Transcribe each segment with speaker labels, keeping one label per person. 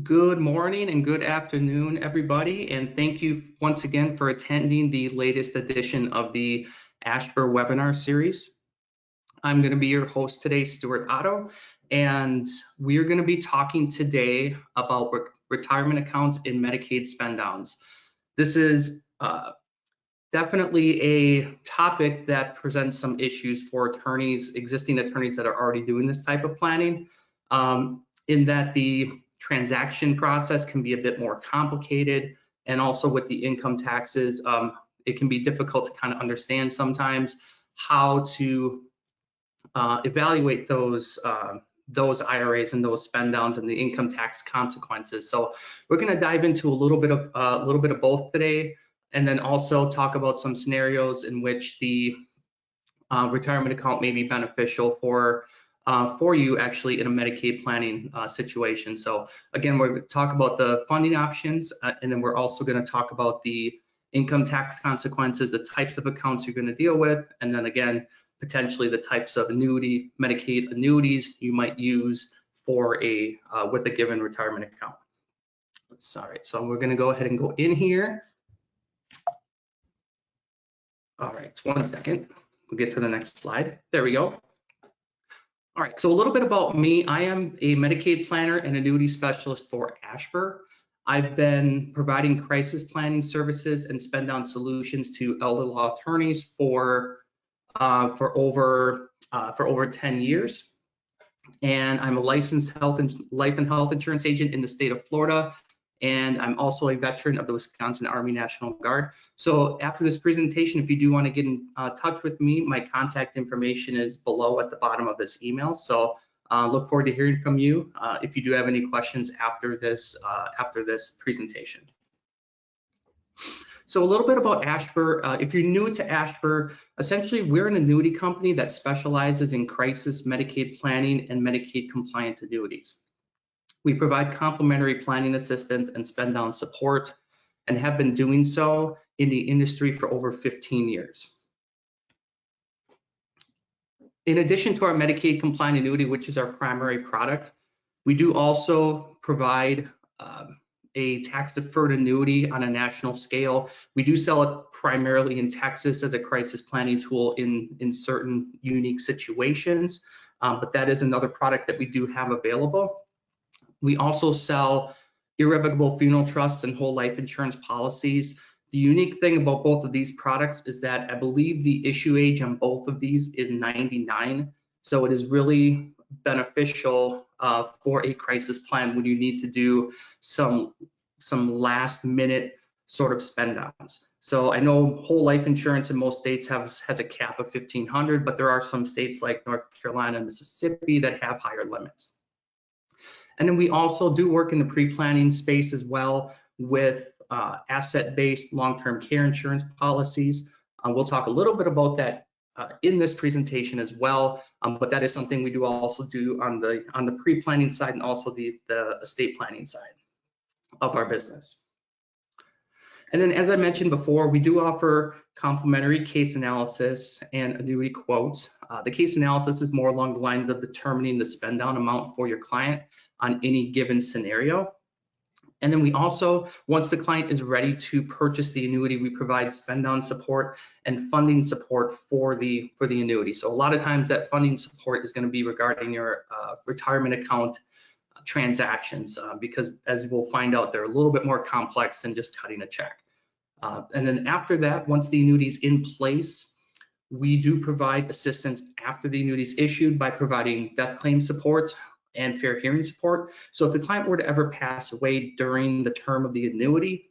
Speaker 1: Good morning and good afternoon, everybody, and thank you once again for attending the latest edition of the ASHBUR webinar series. I'm going to be your host today, Stuart Otto, and we're going to be talking today about retirement accounts in Medicaid spend downs. This is definitely a topic that presents some issues for attorneys, existing attorneys that are already doing this type of planning, in that the transaction process can be a bit more complicated, and also with the income taxes, it can be difficult to kind of understand sometimes how to evaluate those IRAs and those spend downs and the income tax consequences. So we're going to dive into a little bit of both today, and then also talk about some scenarios in which the retirement account may be beneficial for you actually in a Medicaid planning situation. So again, we're going to talk about the funding options, and then we're also going to talk about the income tax consequences, the types of accounts you're going to deal with, and then again, potentially the types of Medicaid annuities you might use for with a given retirement account. All right, so we're going to go ahead and go in here. All right, 1 second. We'll get to the next slide. There we go. All right, so a little bit about me. I am a Medicaid planner and annuity specialist for ASHBUR. I've been providing crisis planning services and spend down solutions to elder law attorneys for over 10 years. And I'm a licensed life and health insurance agent in the state of Florida. And I'm also a veteran of the Wisconsin Army National Guard. So after this presentation, if you do want to get in touch with me, my contact information is below at the bottom of this email. So look forward to hearing from you if you do have any questions after this presentation. So a little bit about ASHBUR. If you're new to ASHBUR, essentially we're an annuity company that specializes in crisis Medicaid planning and Medicaid compliant annuities. We provide complimentary planning assistance and spend down support, and have been doing so in the industry for over 15 years. In addition to our Medicaid compliant annuity, which is our primary product, we do also provide a tax deferred annuity on a national scale. We do sell it primarily in Texas as a crisis planning tool in certain unique situations, but that is another product that we do have available. We also sell irrevocable funeral trusts and whole life insurance policies. The unique thing about both of these products is that I believe the issue age on both of these is 99. So it is really beneficial for a crisis plan when you need to do some last minute sort of spend downs. So I know whole life insurance in most states has a cap of 1,500, but there are some states like North Carolina and Mississippi that have higher limits. And then we also do work in the pre-planning space as well with asset-based long-term care insurance policies. We'll talk a little bit about that in this presentation as well, but that is something we do also do on the pre-planning side and also the estate planning side of our business. And then, as I mentioned before, we do offer complimentary case analysis and annuity quotes. The case analysis is more along the lines of determining the spend down amount for your client on any given scenario. And then we also, once the client is ready to purchase the annuity, we provide spend down support and funding support for the annuity. So a lot of times that funding support is going to be regarding your retirement account transactions, because as we'll find out, they're a little bit more complex than just cutting a check. And then after that, once the annuity is in place, we do provide assistance after the annuity is issued by providing death claim support and fair hearing support. So if the client were to ever pass away during the term of the annuity,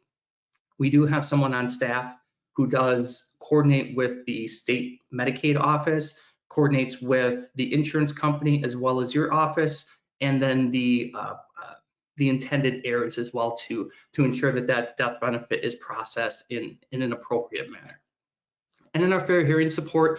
Speaker 1: we do have someone on staff who does coordinate with the state Medicaid office, coordinates with the insurance company as well as your office, and then the intended heirs as well to ensure that that death benefit is processed in an appropriate manner. And then our fair hearing support,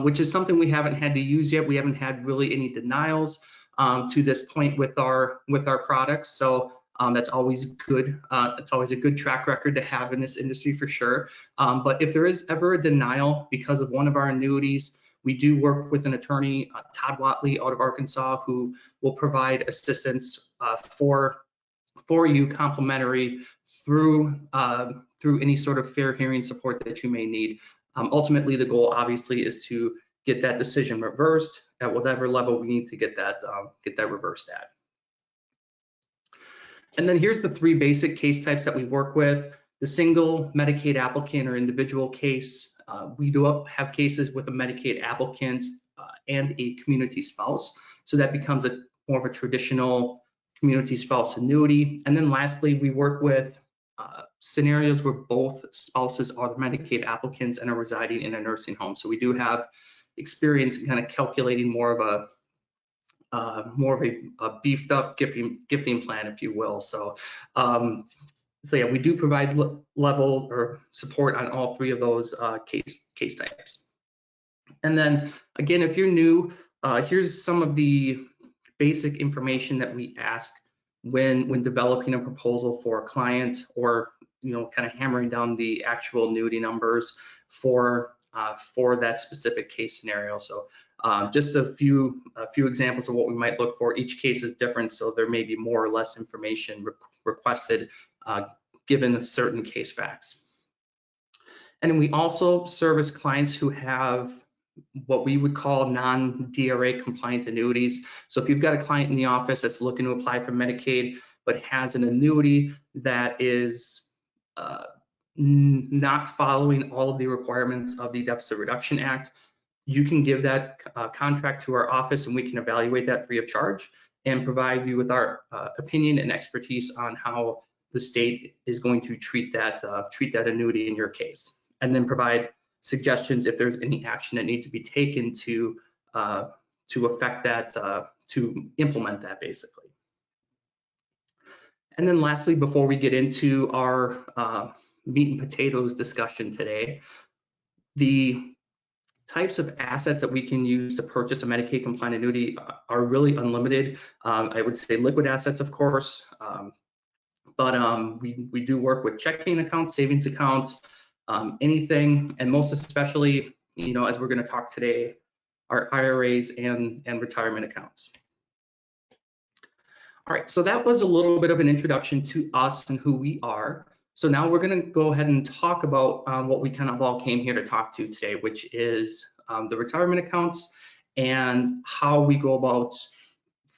Speaker 1: which is something we haven't had to use yet. We haven't had really any denials to this point with our products. So that's always good. It's always a good track record to have in this industry for sure. But if there is ever a denial because of one of our annuities, we do work with an attorney, Todd Watley out of Arkansas, who will provide assistance for for you, complimentary, through any sort of fair hearing support that you may need. Ultimately, the goal obviously is to get that decision reversed at whatever level we need to get that reversed at. And then here's the 3 basic case types that we work with. The single Medicaid applicant or individual case. We do have cases with a Medicaid applicant and a community spouse. So that becomes more of a traditional community spouse annuity. And then lastly, we work with scenarios where both spouses are the Medicaid applicants and are residing in a nursing home. So we do have experience in kind of calculating more of a beefed up gifting plan, if you will. So yeah, we do provide level or support on all 3 of those case types. And then again, if you're new, here's some of the basic information that we ask when developing a proposal for a client, or kind of hammering down the actual annuity numbers for that specific case scenario. So just a few examples of what we might look for. Each case is different, so there may be more or less information requested given certain case facts. And then we also service clients who have what we would call non-DRA compliant annuities. So if you've got a client in the office that's looking to apply for Medicaid, but has an annuity that is not following all of the requirements of the Deficit Reduction Act, you can give that contract to our office and we can evaluate that free of charge and provide you with our opinion and expertise on how the state is going to treat that annuity in your case, and then provide suggestions if there's any action that needs to be taken to affect that, to implement that basically. And then lastly, before we get into our meat and potatoes discussion today, the types of assets that we can use to purchase a Medicaid compliant annuity are really unlimited. I would say liquid assets, of course, but we do work with checking accounts, savings accounts, anything, and most especially, as we're going to talk today, our IRAs and retirement accounts. All right, so that was a little bit of an introduction to us and who we are. So now we're going to go ahead and talk about what we kind of all came here to talk to today, which is the retirement accounts and how we go about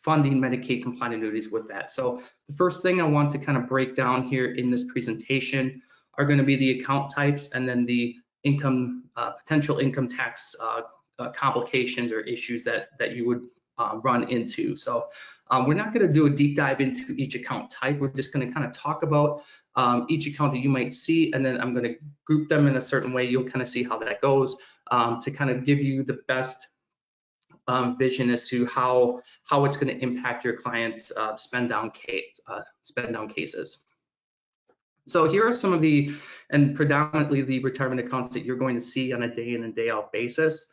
Speaker 1: funding Medicaid compliant annuities with that. So the first thing I want to kind of break down here in this presentation are going to be the account types and then the income, potential income tax complications or issues that you would run into. So we're not going to do a deep dive into each account type. We're just going to kind of talk about each account that you might see, and then I'm going to group them in a certain way. You'll kind of see how that goes to kind of give you the best vision as to how it's going to impact your clients' spend down cases. So here are some of the, and predominantly the retirement accounts that you're going to see on a day in and day out basis.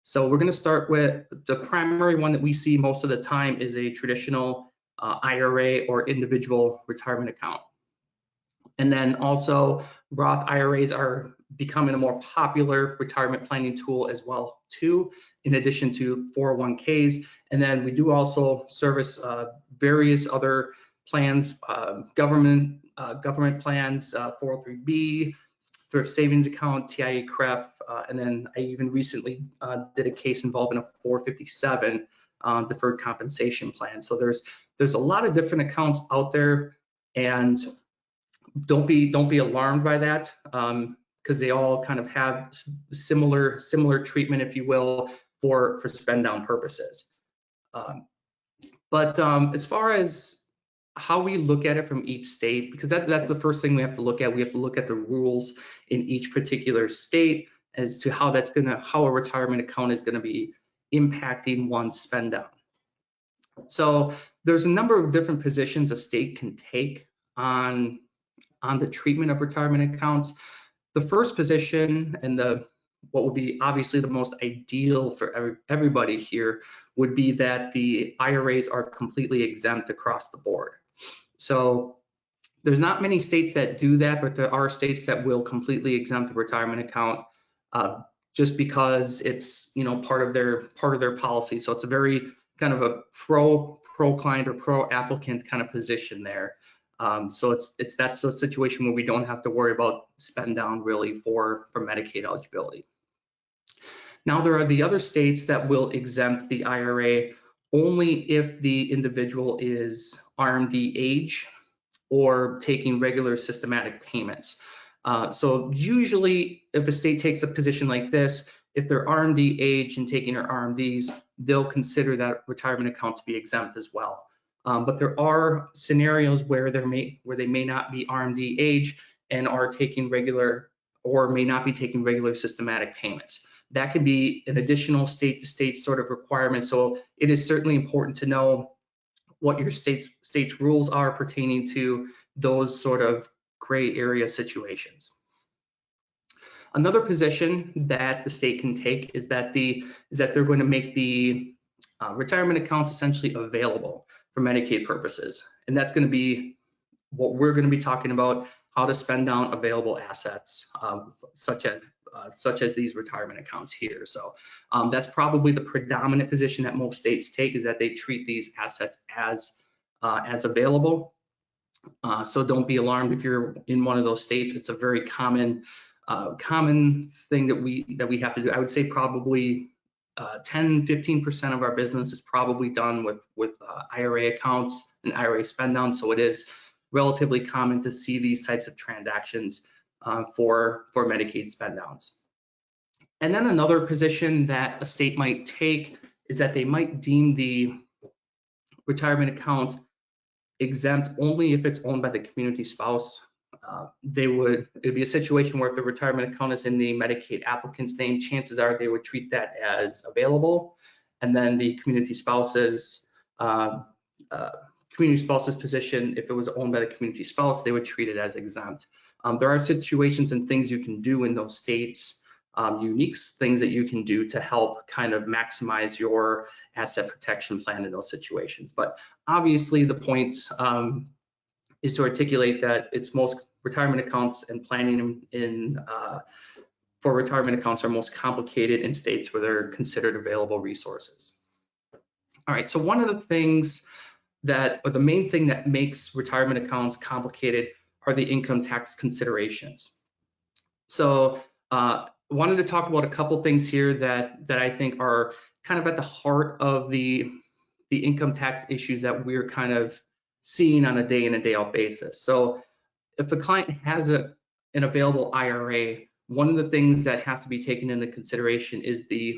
Speaker 1: So we're going to start with the primary one that we see most of the time is a traditional IRA or individual retirement account. And then also Roth IRAs are becoming a more popular retirement planning tool as well too, in addition to 401ks. And then we do also service various other plans, government plans, 403b, thrift savings account, TIA CREF, and then I even recently did a case involving a 457 deferred compensation plan. So there's a lot of different accounts out there, and don't be alarmed by that, because they all kind of have similar treatment, if you will, for spend down purposes. But as far as how we look at it from each state, because that's the first thing we have to look at. We have to look at the rules in each particular state as to how a retirement account is gonna be impacting one's spend down. So there's a number of different positions a state can take on the treatment of retirement accounts. The first position, and what would be obviously the most ideal for everybody here, would be that the IRAs are completely exempt across the board. So there's not many states that do that, but there are states that will completely exempt a retirement account just because it's part of their policy. So it's a very kind of a pro client or pro applicant kind of position there. So that's a situation where we don't have to worry about spend down really for Medicaid eligibility. Now, there are the other states that will exempt the IRA only if the individual is RMD age or taking regular systematic payments. So usually if a state takes a position like this, if they're RMD age and taking their RMDs, they'll consider that retirement account to be exempt as well. But there are scenarios where they may not be RMD age and are taking regular or may not be taking regular systematic payments. That could be an additional state-to-state sort of requirement. So it is certainly important to know what your state's rules are pertaining to those sort of gray area situations. Another position that the state can take is that they're going to make the retirement accounts essentially available for Medicaid purposes, and that's going to be what we're going to be talking about: how to spend down available assets, such as these retirement accounts here. So that's probably the predominant position that most states take, is that they treat these assets as available. So don't be alarmed if you're in one of those states. It's a very common thing that we have to do. I would say probably 10-15% of our business is probably done with IRA accounts and IRA spend down. So it is relatively common to see these types of transactions for Medicaid spend downs. And then another position that a state might take is that they might deem the retirement account exempt only if it's owned by the community spouse. It'd be a situation where if the retirement account is in the Medicaid applicant's name, chances are they would treat that as available, and then the community spouse's position, if it was owned by the community spouse, they would treat it as exempt. There are situations and things you can do in those states, unique things that you can do to help kind of maximize your asset protection plan in those situations. But obviously the point is to articulate that it's most retirement accounts and planning for retirement accounts are most complicated in states where they're considered available resources. All right, so one of the things or the main thing that makes retirement accounts complicated are the income tax considerations. So wanted to talk about a couple things here that I think are kind of at the heart of the income tax issues that we're kind of seeing on a day in and day out basis. So if a client has an available IRA, one of the things that has to be taken into consideration is the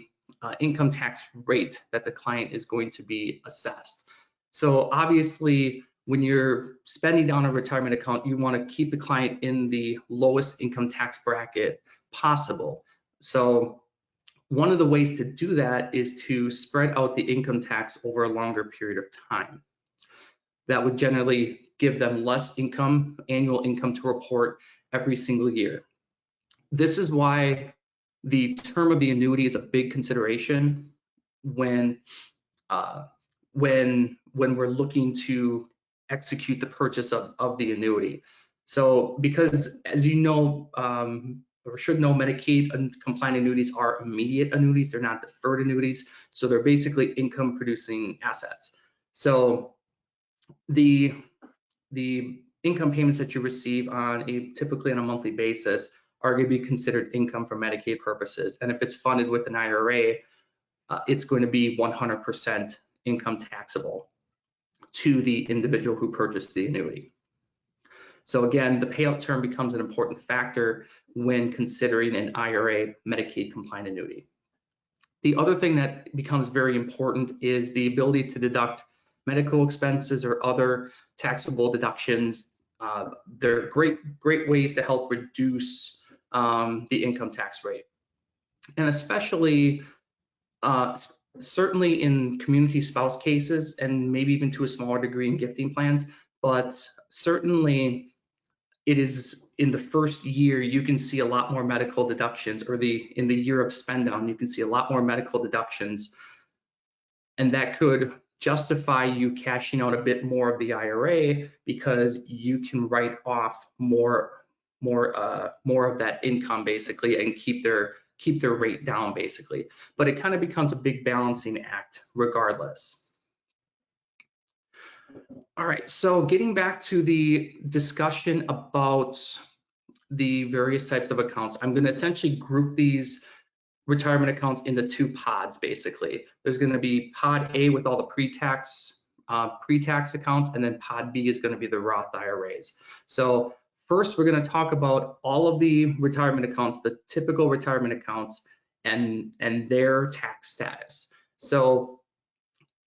Speaker 1: income tax rate that the client is going to be assessed. So obviously, when you're spending down a retirement account, you want to keep the client in the lowest income tax bracket possible. So one of the ways to do that is to spread out the income tax over a longer period of time. That would generally give them less annual income to report every single year. This is why the term of the annuity is a big consideration when we're looking to execute the purchase of the annuity. So because, as you know, or should know, Medicaid and compliant annuities are immediate annuities. They're not deferred annuities. So they're basically income producing assets. So the income payments that you receive typically on a monthly basis are going to be considered income for Medicaid purposes. And if it's funded with an IRA, it's going to be 100% income taxable to the individual who purchased the annuity. So again, the payout term becomes an important factor when considering an IRA Medicaid compliant annuity. The other thing that becomes very important is the ability to deduct medical expenses or other taxable deductions. They're great ways to help reduce the income tax rate. And especially, certainly in community spouse cases, and maybe even to a smaller degree in gifting plans, but certainly it is in the first year you can see a lot more medical deductions, or in the year of spend down, you can see a lot more medical deductions, and that could justify you cashing out a bit more of the IRA because you can write off more of that income basically and keep their rate down basically. But it kind of becomes a big balancing act regardless. All right, so getting back to the discussion about the various types of accounts, I'm going to essentially group these retirement accounts into two pods, basically. There's going to be pod A with all the pre-tax accounts, and then pod B is going to be the Roth IRAs. So first, we're going to talk about all of the retirement accounts, the typical retirement accounts, and their tax status. So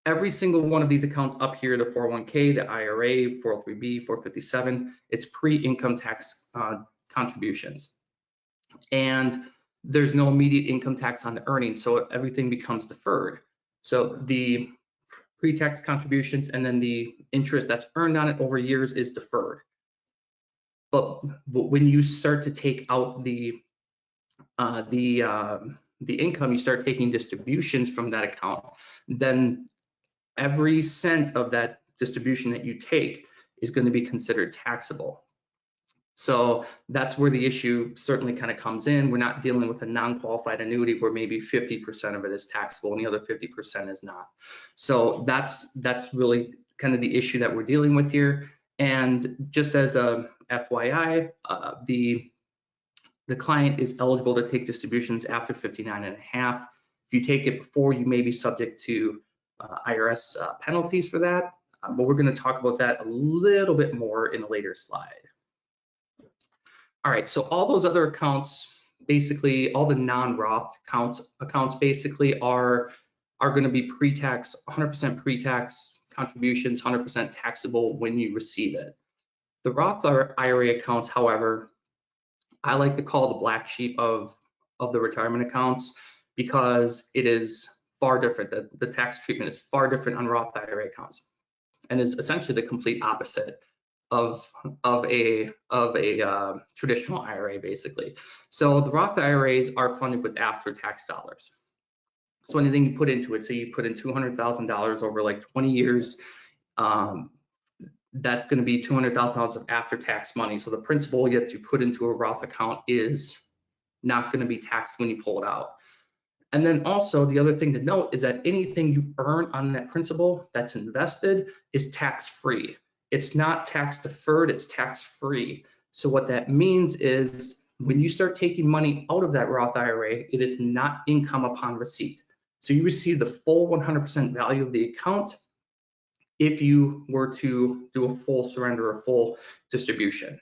Speaker 1: every single one of these accounts up here, the 401k, the IRA, 403b, 457, it's pre-income tax contributions. And there's no immediate income tax on the earnings, so everything becomes deferred. So the pre-tax contributions and then the interest that's earned on it over years is deferred. But when you start to take out the income, you start taking distributions from that account, then every cent of that distribution that you take is going to be considered taxable. So that's where the issue certainly kind of comes in. We're not dealing with a non-qualified annuity where maybe 50% of it is taxable and the other 50% is not. So that's really kind of the issue that we're dealing with here. And just as a FYI, the client is eligible to take distributions after 59 and a half. If you take it before, you may be subject to IRS penalties for that, but we're going to talk about that a little bit more in a later slide. All right, so all those other accounts, basically all the non-Roth accounts basically are going to be pre-tax, 100% pre-tax contributions, 100% taxable when you receive it. The Roth IRA accounts, however, I like to call the black sheep of the retirement accounts because it is far different. The tax treatment is far different on Roth IRA accounts, and is essentially the complete opposite of a traditional IRA, basically. So the Roth IRAs are funded with after-tax dollars. So anything you put into it, say you put in $200,000 over like 20 years, that's going to be $200,000 of after-tax money. So the principal that you put into a Roth account is not going to be taxed when you pull it out. And then also the other thing to note is that anything you earn on that principal that's invested is tax-free. It's not tax deferred, it's tax-free. So what that means is when you start taking money out of that Roth IRA, it is not income upon receipt. So you receive the full 100% value of the account if you were to do a full surrender or full distribution.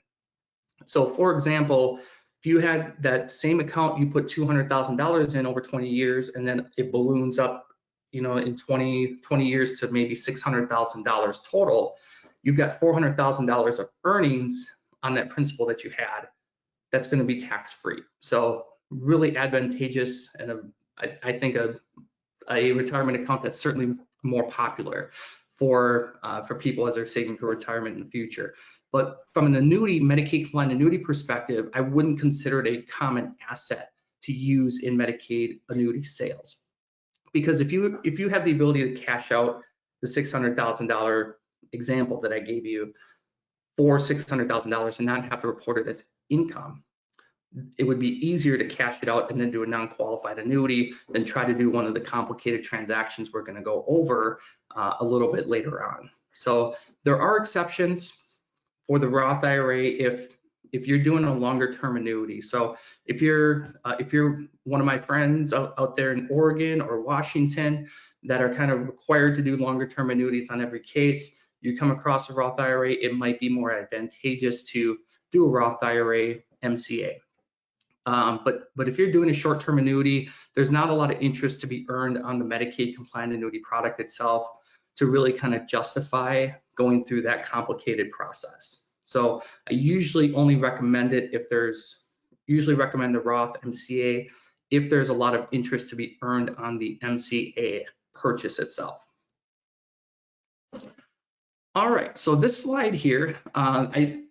Speaker 1: So for example, if you had that same account, you put $200,000 in over 20 years, and then it balloons up, in 20 years to maybe $600,000 total, you've got $400,000 of earnings on that principal that you had. That's going to be tax-free. So really advantageous, and I think a retirement account that's certainly more popular for people as they're saving for retirement in the future. But from an annuity, Medicaid compliant annuity perspective, I wouldn't consider it a common asset to use in Medicaid annuity sales. Because if you have the ability to cash out the $600,000 example that I gave you for $600,000 and not have to report it as income, it would be easier to cash it out and then do a non-qualified annuity than try to do one of the complicated transactions we're going to go over a little bit later on. So there are exceptions for the Roth IRA if you're doing a longer term annuity. So if you're one of my friends out there in Oregon or Washington that are kind of required to do longer term annuities on every case, you come across a Roth IRA, it might be more advantageous to do a Roth IRA MCA. But if you're doing a short-term annuity, there's not a lot of interest to be earned on the Medicaid compliant annuity product itself to really kind of justify going through that complicated process. So I usually only recommend it if recommend the Roth MCA if there's a lot of interest to be earned on the MCA purchase itself. All right, so this slide here, I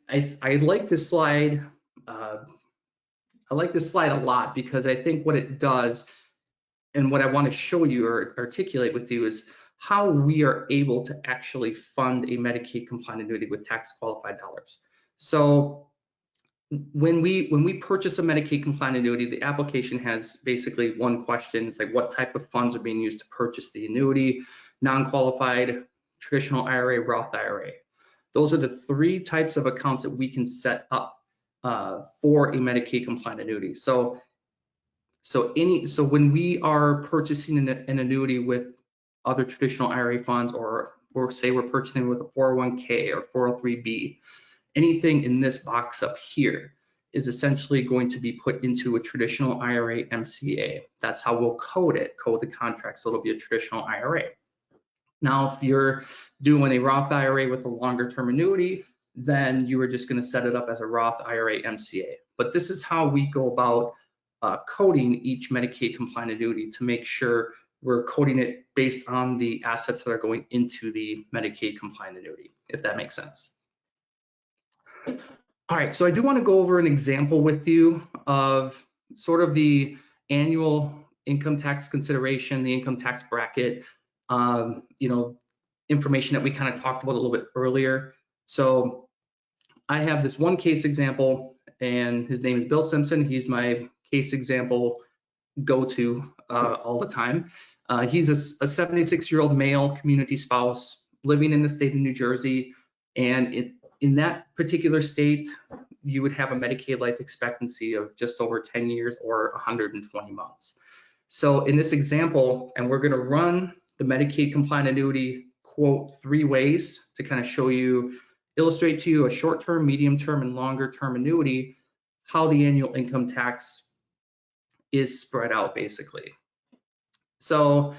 Speaker 1: like this slide. I like this slide a lot because I think what it does and what I want to show you or articulate with you is how we are able to actually fund a Medicaid compliant annuity with tax qualified dollars. So when we purchase a Medicaid compliant annuity, the application has basically one question. It's like, what type of funds are being used to purchase the annuity? Non-qualified, traditional IRA, Roth IRA. Those are the three types of accounts that we can set up for a Medicaid compliant annuity. So when we are purchasing an annuity with other traditional IRA funds, or say we're purchasing with a 401k or 403b, anything in this box up here is essentially going to be put into a traditional IRA MCA. That's how we'll code the contract, so it'll be a traditional IRA. Now, if you're doing a Roth IRA with a longer term annuity, then you are just going to set it up as a Roth IRA MCA. But this is how we go about coding each Medicaid compliant annuity to make sure we're coding it based on the assets that are going into the Medicaid compliant annuity, if that makes sense. All right, so I do want to go over an example with you of sort of the annual income tax consideration, the income tax bracket, information that we kind of talked about a little bit earlier. So I have this one case example, and his name is Bill Simpson. He's my case example go-to all the time. He's a 76-year-old male community spouse living in the state of New Jersey, and in that particular state, you would have a Medicaid life expectancy of just over 10 years or 120 months. So in this example, and we're going to run the Medicaid compliant annuity quote 3 ways to kind of illustrate to you a short-term, medium-term, and longer-term annuity, how the annual income tax is spread out basically. So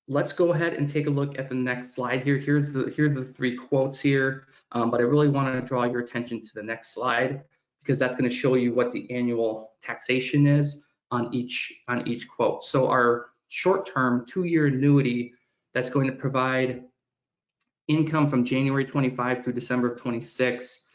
Speaker 1: let's go ahead and take a look at the next slide here. Here's the 3 quotes here, but I really want to draw your attention to the next slide because that's going to show you what the annual taxation is on each quote. So our short-term 2-year annuity that's going to provide income from January 25 through December of 26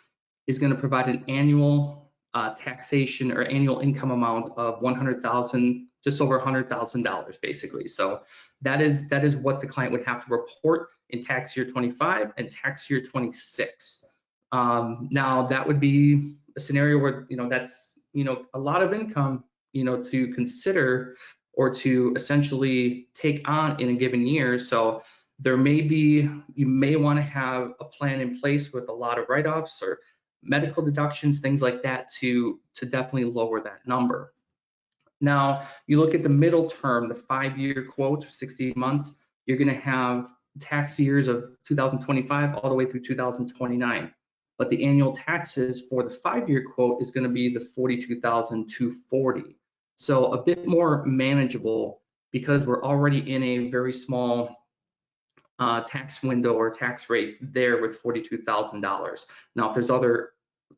Speaker 1: is going to provide an annual taxation or annual income amount of $100,000, just over $100,000 basically. So that is what the client would have to report in tax year 25 and tax year 26. Now that would be a scenario where that's a lot of income to consider or to essentially take on in a given year. So you may want to have a plan in place with a lot of write-offs or medical deductions, things like that to definitely lower that number. Now, you look at the middle term, the 5-year quote, 60 months, you're going to have tax years of 2025 all the way through 2029. But the annual taxes for the 5-year quote is going to be the $42,240. So a bit more manageable because we're already in a very small tax window or tax rate there with $42,000. Now, if there's other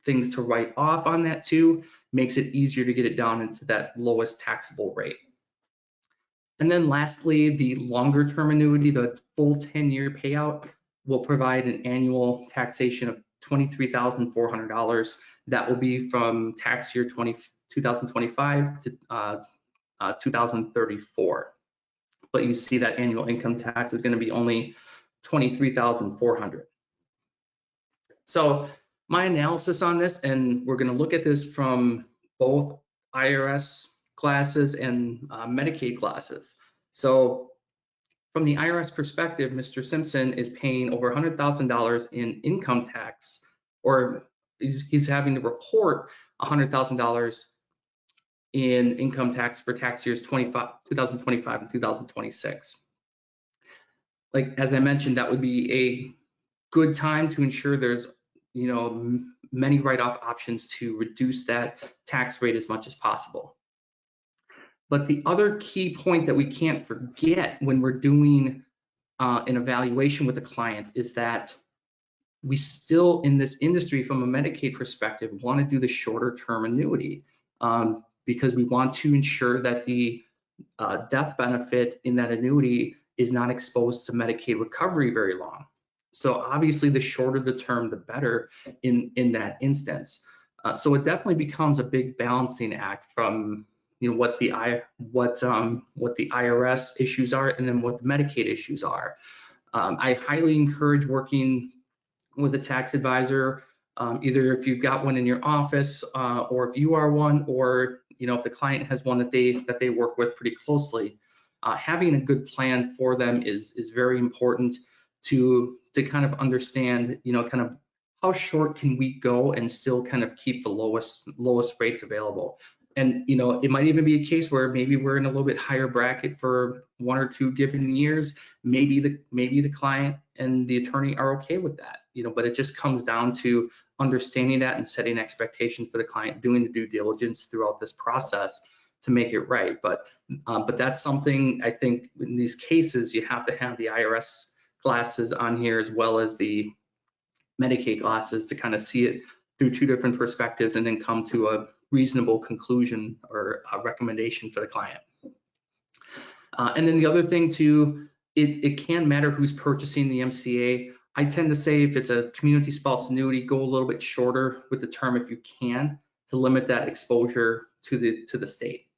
Speaker 1: things to write off on that too, makes it easier to get it down into that lowest taxable rate. And then lastly, the longer term annuity, the full 10-year payout, will provide an annual taxation of $23,400. That will be from tax year 2025 to 2034. But you see that annual income tax is going to be only $23,400. So my analysis on this, and we're going to look at this from both IRS classes and Medicaid classes. So from the IRS perspective, Mr. Simpson is paying over $100,000 in income tax, or he's having to report $100,000 in income tax for tax years 2025 and 2026. Like, as I mentioned, that would be a good time to ensure there's many write-off options to reduce that tax rate as much as possible. But the other key point that we can't forget when we're doing an evaluation with a client is that we still, in this industry, from a Medicaid perspective, want to do the shorter term annuity because we want to ensure that the death benefit in that annuity is not exposed to Medicaid recovery very long. So obviously, the shorter the term, the better in that instance. So it definitely becomes a big balancing act from what the IRS issues are and then what the Medicaid issues are. I highly encourage working with a tax advisor, either if you've got one in your office or if you are one, or if the client has one that they work with pretty closely. Having a good plan for them is very important to kind of understand, kind of how short can we go and still kind of keep the lowest rates available? And it might even be a case where maybe we're in a little bit higher bracket for 1 or 2 given years. Maybe the client and the attorney are okay with that, but it just comes down to understanding that and setting expectations for the client, doing the due diligence throughout this process to make it right. But that's something I think in these cases you have to have the IRS glasses on here as well as the Medicaid glasses to kind of see it through 2 different perspectives and then come to a reasonable conclusion or a recommendation for the client. And then the other thing too, it can matter who's purchasing the MCA. I tend to say if it's a community spouse annuity, go a little bit shorter with the term if you can to limit that exposure to the state.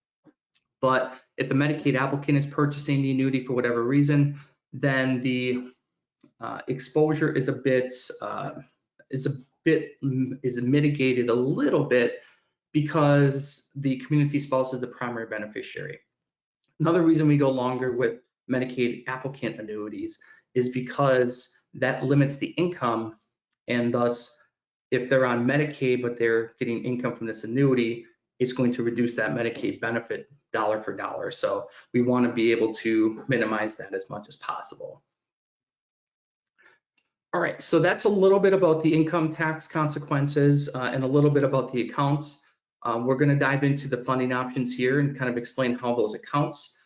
Speaker 1: But if the Medicaid applicant is purchasing the annuity for whatever reason, then the exposure is mitigated a little bit because the community spouse is the primary beneficiary. Another reason we go longer with Medicaid applicant annuities is because that limits the income, and thus if they're on Medicaid but they're getting income from this annuity, it's going to reduce that Medicaid benefit dollar for dollar. So we want to be able to minimize that as much as possible. All right, so that's a little bit about the income tax consequences and a little bit about the accounts. We're going to dive into the funding options here and kind of explain how those accounts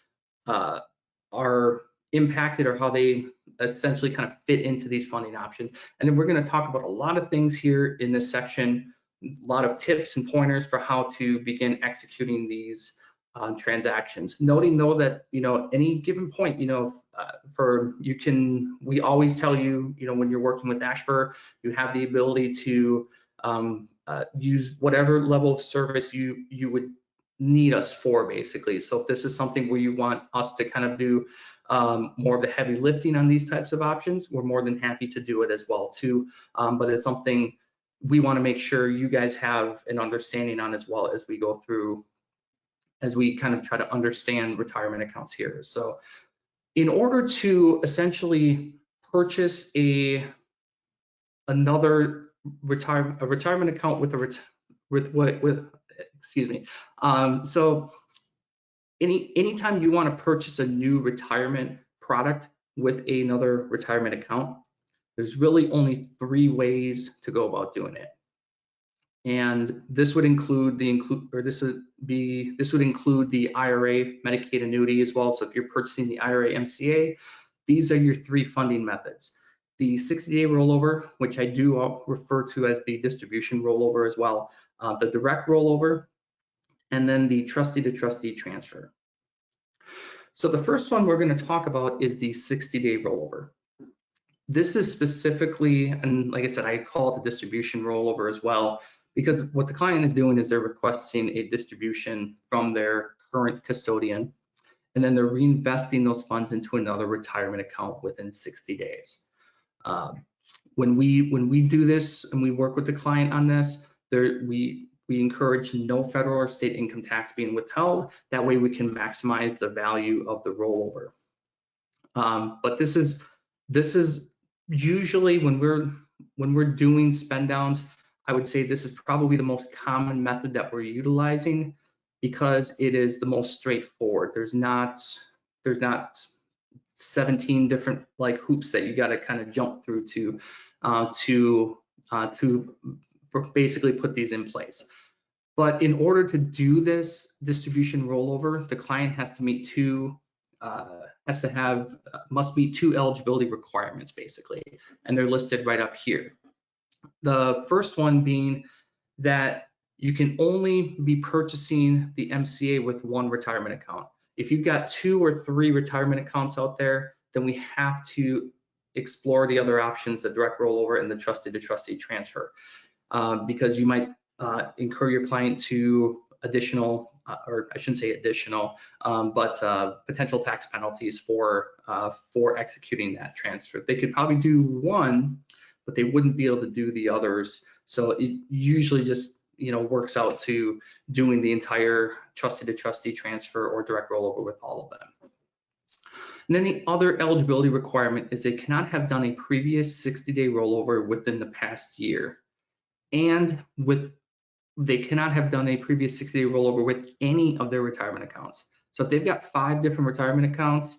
Speaker 1: are impacted or how they essentially kind of fit into these funding options. And then we're going to talk about a lot of things here in this section, a lot of tips and pointers for how to begin executing these transactions. Noting though that any given point, we always tell you, when you're working with Ashburn, you have the ability to use whatever level of service you would need us for, basically. So if this is something where you want us to kind of do more of the heavy lifting on these types of options, we're more than happy to do it as well too. But it's something we want to make sure you guys have an understanding on as well as we go through, as we kind of try to understand retirement accounts here. So in order to essentially purchase another retirement account so anytime you want to purchase a new retirement product with another retirement account, there's really only 3 ways to go about doing it. And this would include the IRA Medicaid annuity as well. So if you're purchasing the IRA MCA, these are your 3 funding methods. The 60-day rollover, which I do refer to as the distribution rollover as well, the direct rollover, and then the trustee-to-trustee transfer. So the first one we're going to talk about is the 60-day rollover. This is specifically, and like I said, I call it the distribution rollover as well, because what the client is doing is they're requesting a distribution from their current custodian, and then they're reinvesting those funds into another retirement account within 60 days. When we do this and we work with the client on this, we encourage no federal or state income tax being withheld. That way we can maximize the value of the rollover. But this is usually when we're doing spend downs, I would say this is probably the most common method that we're utilizing because it is the most straightforward. There's not 17 different hoops that you got to kind of jump through to basically put these in place. But in order to do this distribution rollover, the client has to meet must meet 2 eligibility requirements basically, and they're listed right up here. The first one being that you can only be purchasing the MCA with 1 retirement account. If you've got 2 or 3 retirement accounts out there, then we have to explore the other options, the direct rollover and the trustee-to-trustee transfer, because you might incur your client to additional, or I shouldn't say additional, but potential tax penalties for executing that transfer. They could probably do 1, but they wouldn't be able to do the others. So it usually just works out to doing the entire trustee-to-trustee transfer or direct rollover with all of them. And then the other eligibility requirement is they cannot have done a previous 60-day rollover within the past year. And they cannot have done a previous 60-day rollover with any of their retirement accounts. So if they've got 5 different retirement accounts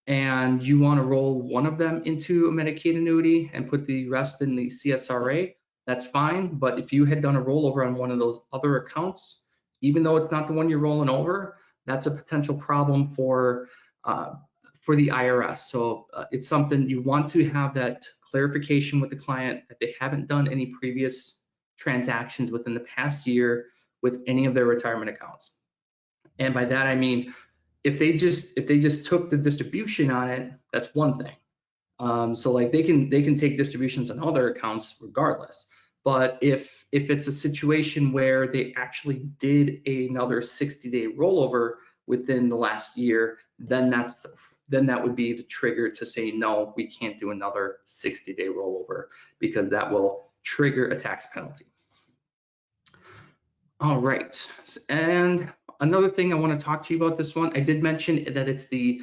Speaker 1: and you want to roll one of them into a Medicaid annuity and put the rest in the CSRA, that's fine. But if you had done a rollover on one of those other accounts, even though it's not the one you're rolling over, that's a potential problem for the IRS. So it's something you want to have that clarification with the client that they haven't done any previous transactions within the past year with any of their retirement accounts. And by that I mean, if they just took the distribution on it, that's one thing. So like they can take distributions on other accounts regardless. But if it's a situation where they actually did another 60-day rollover within the last year, then that would be the trigger to say, no, we can't do another 60-day rollover, because that will trigger a tax penalty. All right, and another thing I want to talk to you about this one, I did mention that it's the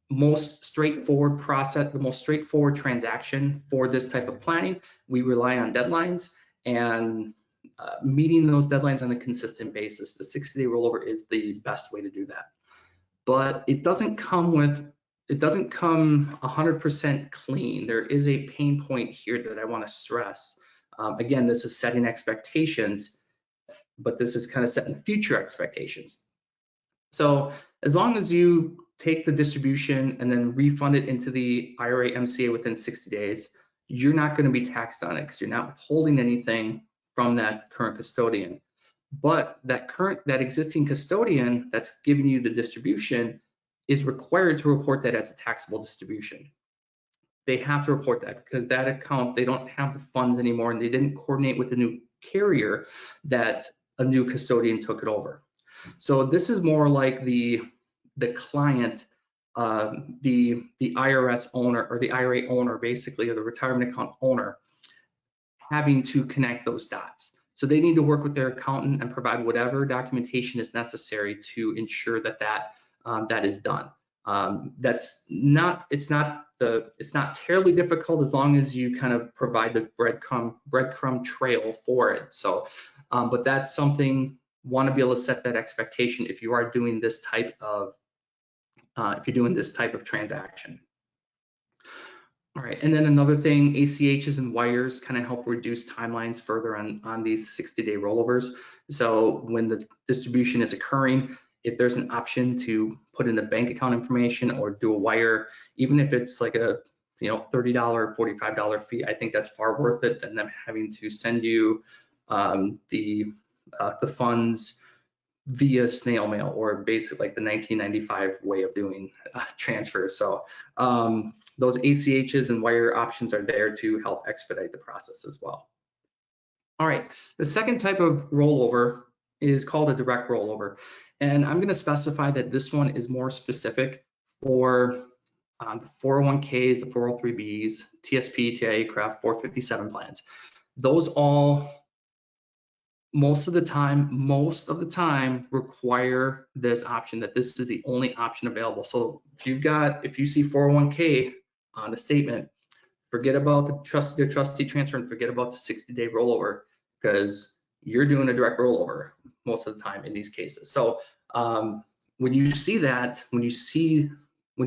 Speaker 1: most straightforward process, the most straightforward transaction for this type of planning. We rely on deadlines and meeting those deadlines on a consistent basis. The 60-day rollover is the best way to do that. But it doesn't come 100% clean. There is a pain point here that I want to stress. Again, this is setting expectations, but this is kind of setting future expectations. So as long as you take the distribution and then refund it into the IRA MCA within 60 days, you're not going to be taxed on it because you're not withholding anything from that current custodian. But that existing custodian that's giving you the distribution is required to report that as a taxable distribution. They have to report that because that account, they don't have the funds anymore and they didn't coordinate with the new carrier that a new custodian took it over. So this is more like the client, the IRS owner or the IRA owner, basically, or the retirement account owner, having to connect those dots. So they need to work with their accountant and provide whatever documentation is necessary to ensure that that is done. It's not terribly difficult as long as you kind of provide the breadcrumb trail for it. So, but that's something, want to be able to set that expectation if you are doing this type of transaction. All right, and then another thing, ACHs and wires kind of help reduce timelines further on these 60-day rollovers. So when the distribution is occurring, if there's an option to put in the bank account information or do a wire, even if it's like a $30 or $45 fee, I think that's far worth it than them having to send you the funds via snail mail, or basically like the 1995 way of doing transfers. So those ACHs and wire options are there to help expedite the process as well. All right, the second type of rollover is called a direct rollover. And I'm going to specify that this one is more specific for the 401ks, the 403bs, TSP, TIA, CREF, 457 plans. Those all, most of the time require this option, that this is the only option available. So if you see 401k on the statement, forget about the trustee transfer and forget about the 60-day rollover, because you're doing a direct rollover most of the time in these cases. So when you see that, when you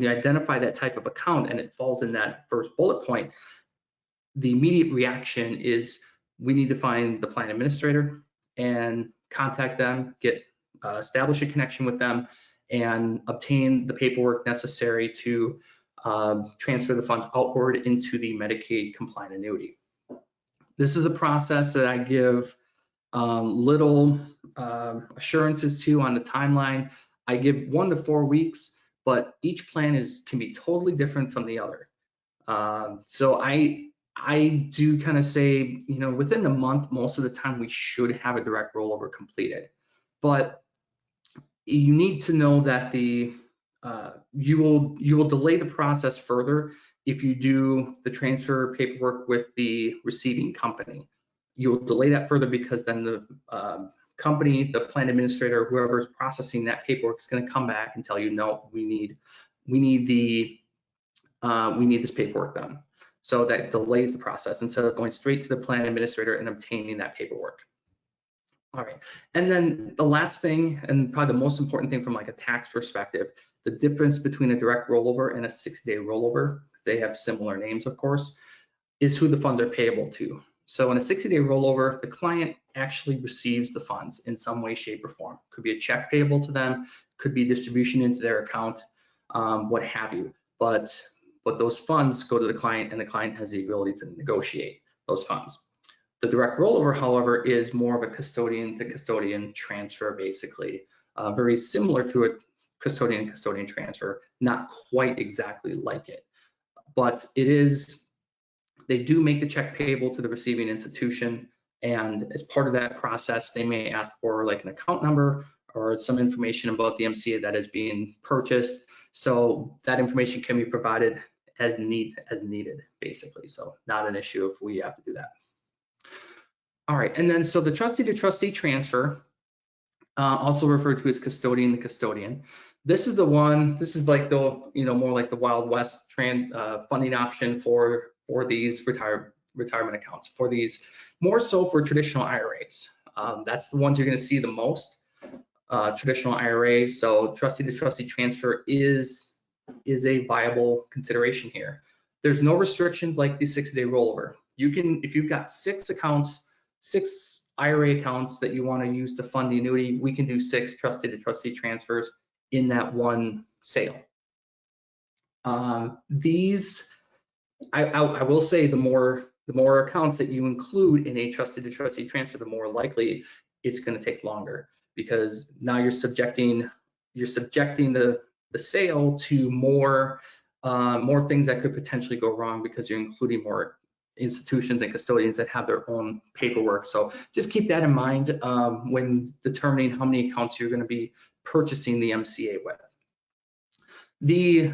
Speaker 1: identify that type of account and it falls in that first bullet point, the immediate reaction is we need to find the plan administrator and contact them, establish a connection with them, and obtain the paperwork necessary to transfer the funds outward into the Medicaid compliant annuity. This is a process that I give little assurances to on the timeline. I give 1 to 4 weeks, but each plan can be totally different from the other. So I do kind of say, within a month, most of the time we should have a direct rollover completed. But you need to know that you will delay the process further if you do the transfer paperwork with the receiving company. You'll delay that further because then the company, the plan administrator, whoever's processing that paperwork is going to come back and tell you, no, we we need this paperwork done. So that delays the process instead of going straight to the plan administrator and obtaining that paperwork. All right, and then the last thing, and probably the most important thing from like a tax perspective, the difference between a direct rollover and a 60-day rollover, they have similar names, of course, is who the funds are payable to. So in a 60-day rollover, the client actually receives the funds in some way, shape, or form. Could be a check payable to them, could be distribution into their account, what have you. But those funds go to the client, and the client has the ability to negotiate those funds. The direct rollover, however, is more of a custodian to custodian transfer, basically, very similar to a custodian to custodian transfer, not quite exactly like it, but it is. They do make the check payable to the receiving institution, and as part of that process, they may ask for like an account number or some information about the MCA that is being purchased. So that information can be provided as needed, basically. So not an issue if we have to do that. All right, and then so the trustee to trustee transfer, also referred to as custodian to custodian. This is the one. This is like the more like the Wild West funding option for these retirement accounts. For these, more so for traditional IRAs. That's the ones you're going to see the most. Traditional IRA. So trustee to trustee transfer is a viable consideration here. There's no restrictions like the 60-day rollover. You can, if you've got 6 accounts, 6 IRA accounts that you want to use to fund the annuity, we can do 6 trustee to trustee transfers in that one sale. These, I will say, the more accounts that you include in a trustee to trustee transfer, the more likely it's going to take longer, because now you're subjecting the sale to more things that could potentially go wrong, because you're including more institutions and custodians that have their own paperwork. So just keep that in mind when determining how many accounts you're going to be purchasing the MCA with. The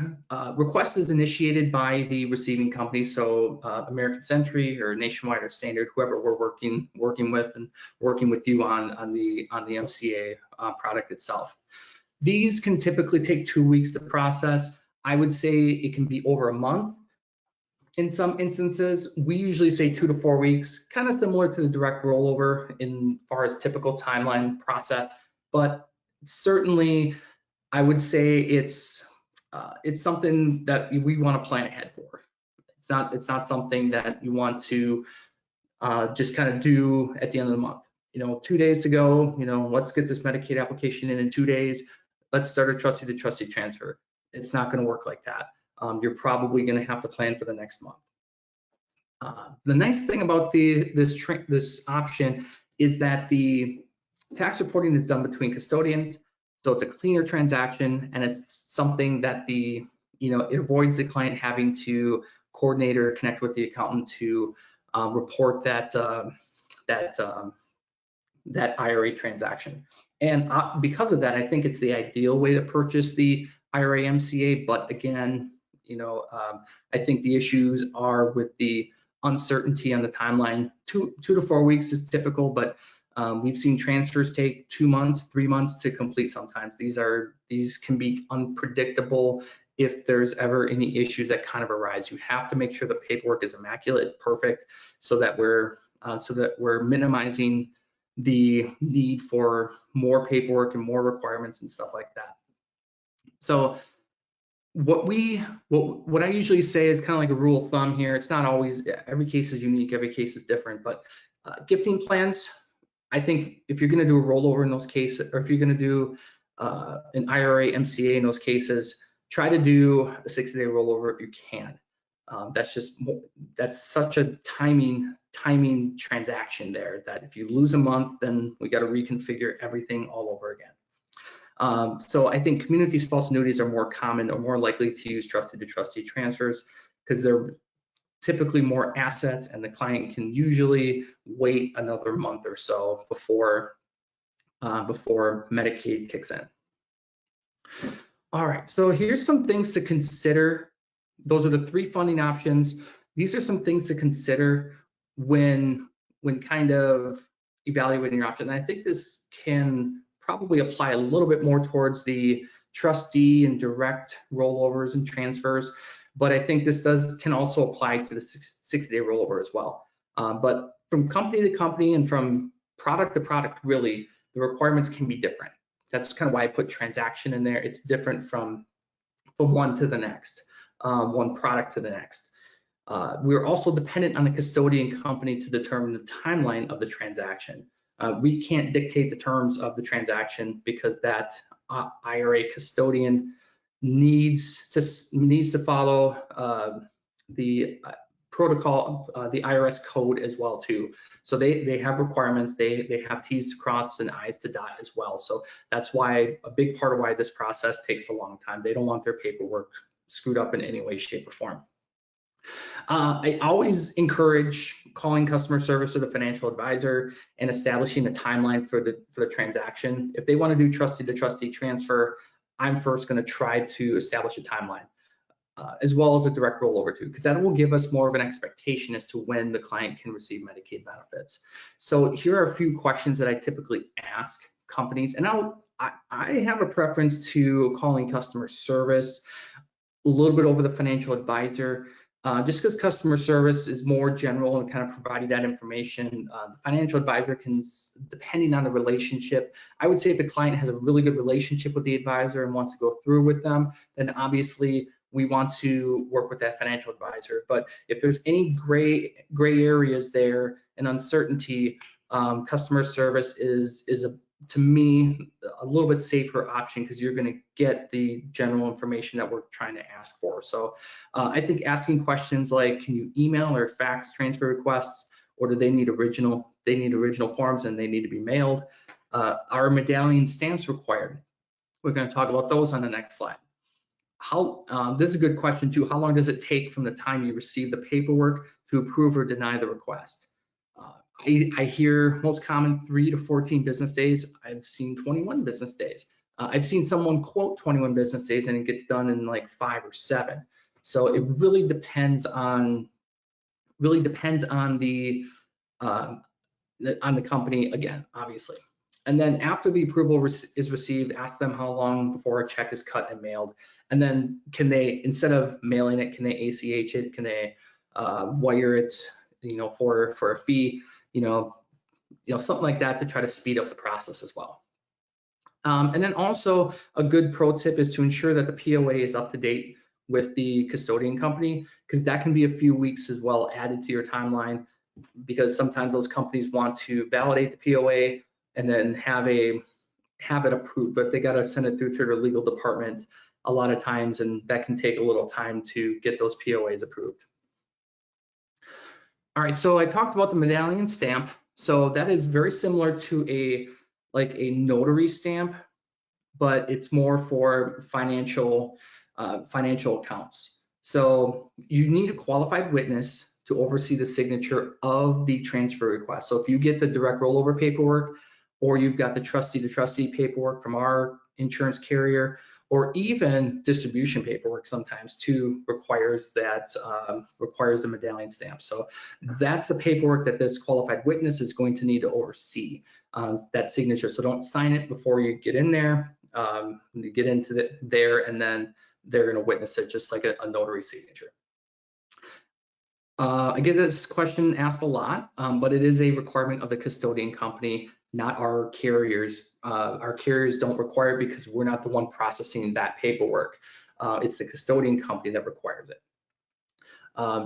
Speaker 1: request is initiated by the receiving company, so American Century or Nationwide or Standard, whoever we're working with and working with you on the MCA product itself. These can typically take 2 weeks to process. I would say it can be over a month. In some instances, we usually say 2 to 4 weeks, kind of similar to the direct rollover in far as typical timeline process, but certainly I would say it's something that we want to plan ahead for. It's not something that you want to just kind of do at the end of the month. 2 days to go, let's get this Medicaid application in 2 days. Let's start a trustee to trustee transfer. It's not going to work like that. You're probably going to have to plan for the next month. The nice thing about this option is that the tax reporting is done between custodians, so it's a cleaner transaction, and it's something that it avoids the client having to coordinate or connect with the accountant to report that IRA transaction. And because of that, I think it's the ideal way to purchase the IRA MCA. But again, I think the issues are with the uncertainty on the timeline. 2 to 4 weeks is typical, but we've seen transfers take 2 months, 3 months to complete sometimes. These can be unpredictable if there's ever any issues that kind of arise. You have to make sure the paperwork is immaculate, perfect, so that we're minimizing the need for more paperwork and more requirements and stuff like that. So what I usually say is kind of like a rule of thumb here. It's not always, every case is unique, every case is different, but gifting plans, I think if you're going to do a rollover in those cases, or if you're going to do an IRA MCA in those cases, try to do a 60-day rollover if you can. That's such a timing transaction there that if you lose a month, then we got to reconfigure everything all over again. So I think community spouse annuities are more common or more likely to use trustee to trustee transfers because they're typically more assets, and the client can usually wait another month or so before Medicaid kicks in. All right, so here's some things to consider. Those are the 3 funding options. These are some things to consider when kind of evaluating your option. And I think this can probably apply a little bit more towards the trustee and direct rollovers and transfers, but I think this can also apply to the 60-day rollover as well. But from company to company and from product to product, really, the requirements can be different. That's kind of why I put transaction in there. It's different from one to the next, one product to the next. We're also dependent on the custodian company to determine the timeline of the transaction. We can't dictate the terms of the transaction because that IRA custodian needs to follow the protocol, the IRS code as well too. So they have requirements, they have T's to cross and I's to dot as well. So that's why a big part of why this process takes a long time. They don't want their paperwork screwed up in any way, shape, or form. I always encourage calling customer service or the financial advisor and establishing a timeline for the transaction. If they want to do trustee to trustee transfer, I'm first going to try to establish a timeline, as well as a direct rollover too, because that will give us more of an expectation as to when the client can receive Medicaid benefits. So here are a few questions that I typically ask companies, and I have a preference to calling customer service a little bit over the financial advisor. Just because customer service is more general and kind of providing that information, the financial advisor can, depending on the relationship, I would say if the client has a really good relationship with the advisor and wants to go through with them, then obviously we want to work with that financial advisor. But if there's any gray areas there and uncertainty, customer service is to me a little bit safer option because you're going to get the general information that we're trying to ask for. So I think asking questions like, can you email or fax transfer requests, or do they need original forms and they need to be mailed? Are medallion stamps required? We're going to talk about those on the next slide. This is a good question too. How long does it take from the time you receive the paperwork to approve or deny the request? I hear most common 3 to 14 business days. I've seen 21 business days. I've seen someone quote 21 business days and it gets done in like 5 or 7. So it really depends on the company again, obviously. And then after the approval is received, ask them how long before a check is cut and mailed. And then can they, instead of mailing it, can they ACH it? Can they wire it, for a fee? Something like that to try to speed up the process as well. And then also a good pro tip is to ensure that the POA is up to date with the custodian company, because that can be a few weeks as well added to your timeline, because sometimes those companies want to validate the POA and then have it approved, but they got to send it through their legal department a lot of times, and that can take a little time to get those POAs approved. All right, so I talked about the medallion stamp. So that is very similar to a notary stamp, but it's more for financial accounts. So you need a qualified witness to oversee the signature of the transfer request. So if you get the direct rollover paperwork, or you've got the trustee to trustee paperwork from our insurance carrier, or even distribution paperwork sometimes too requires the medallion stamp. So that's the paperwork that this qualified witness is going to need to oversee that signature. So don't sign it before you get in there. You get into there, and then they're going to witness it just like a notary signature. I get this question asked a lot, but it is a requirement of the custodian company, not our carriers. Our carriers don't require it because we're not the one processing that paperwork. It's the custodian company that requires it.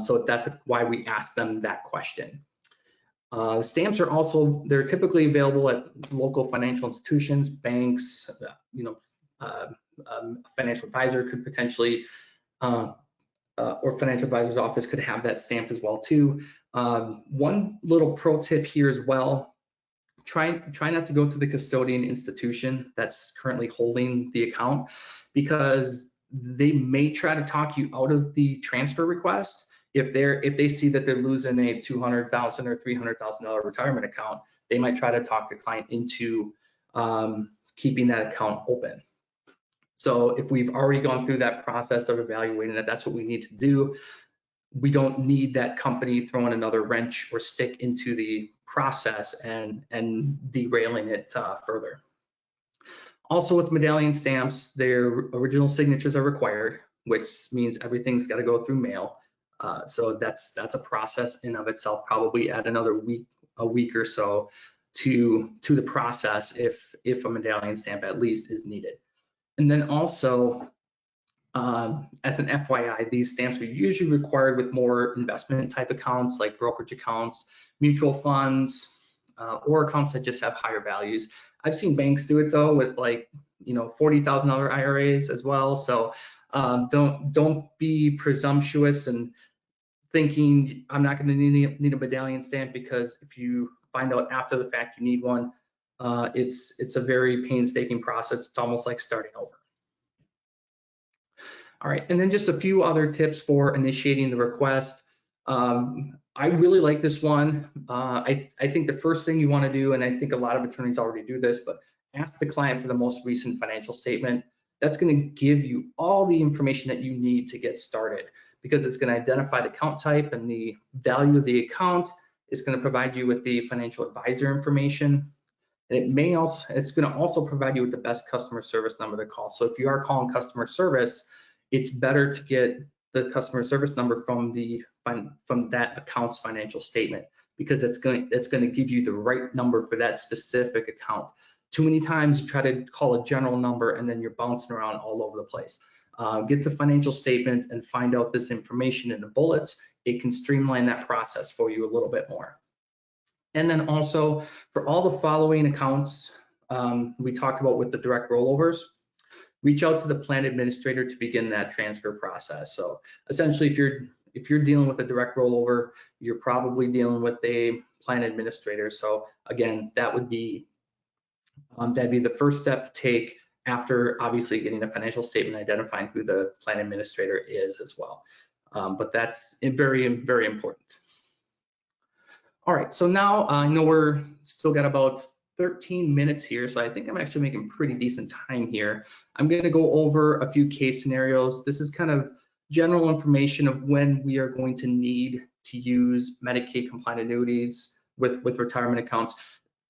Speaker 1: So that's why we ask them that question. Stamps are also, they're typically available at local financial institutions, banks, financial advisor could potentially, or financial advisor's office could have that stamped as well too. One little pro tip here as well, try not to go to the custodian institution that's currently holding the account, because they may try to talk you out of the transfer request. If they see that they're losing a $200,000 or $300,000 retirement account, they might try to talk the client into keeping that account open. So if we've already gone through that process of evaluating that, that's what we need to do. We don't need that company throwing another wrench or stick into the process and derailing it further. Also with medallion stamps, their original signatures are required, which means everything's got to go through mail. So that's a process in of itself. Probably add another a week or so to the process if a medallion stamp at least is needed. And then also, as an FYI, these stamps are usually required with more investment type accounts like brokerage accounts, mutual funds, or accounts that just have higher values. I've seen banks do it though with like, $40,000 IRAs as well. So don't be presumptuous and thinking I'm not going to need a medallion stamp, because if you find out after the fact you need one, it's a very painstaking process. It's almost like starting over. All right, and then just a few other tips for initiating the request. I really like this one. I think the first thing you want to do, and I think a lot of attorneys already do this, but ask the client for the most recent financial statement. That's going to give you all the information that you need to get started, because it's going to identify the account type and the value of the account. It's going to provide you with the financial advisor information. And it's going to also provide you with the best customer service number to call. So if you are calling customer service, it's better to get the customer service number from that account's financial statement, because it's going to give you the right number for that specific account. Too many times you try to call a general number and then you're bouncing around all over the place. Get the financial statement and find out this information in the bullets. It can streamline that process for you a little bit more. And then also for all the following accounts we talked about with the direct rollovers, reach out to the plan administrator to begin that transfer process. So essentially, if you're dealing with a direct rollover, you're probably dealing with a plan administrator. So again, that'd be the first step to take after obviously getting a financial statement, identifying who the plan administrator is as well. But that's very, very important. All right, so now I know we're still got about 13 minutes here, so I think I'm actually making pretty decent time here. I'm going to go over a few case scenarios. This is kind of general information of when we are going to need to use Medicaid compliant annuities with retirement accounts.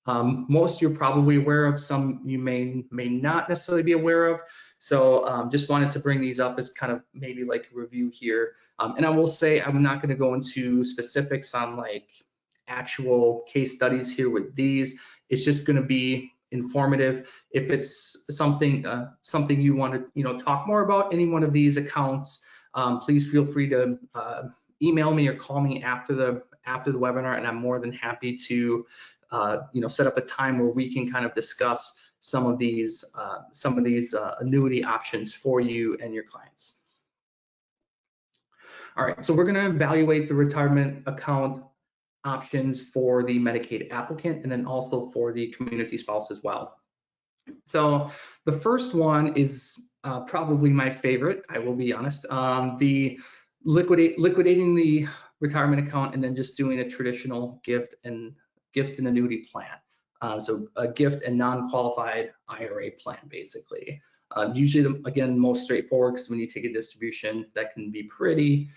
Speaker 1: Most you're probably aware of, some you may not necessarily be aware of. So just wanted to bring these up as kind of maybe like a review here. And I will say I'm not going to go into specifics on like actual case studies here with these. It's just going to be informative. If it's something you want to talk more about any one of these accounts, please feel free to email me or call me after the webinar, and I'm more than happy to set up a time where we can kind of discuss some of these annuity options for you and your clients. All right, so we're going to evaluate the retirement account options for the Medicaid applicant and then also for the community spouse as well. So the first one is probably my favorite, I will be honest, the liquidating the retirement account and then just doing a traditional gift and annuity plan. So a gift and non-qualified IRA plan, basically. Usually, again, most straightforward, because when you take a distribution, that can be pretty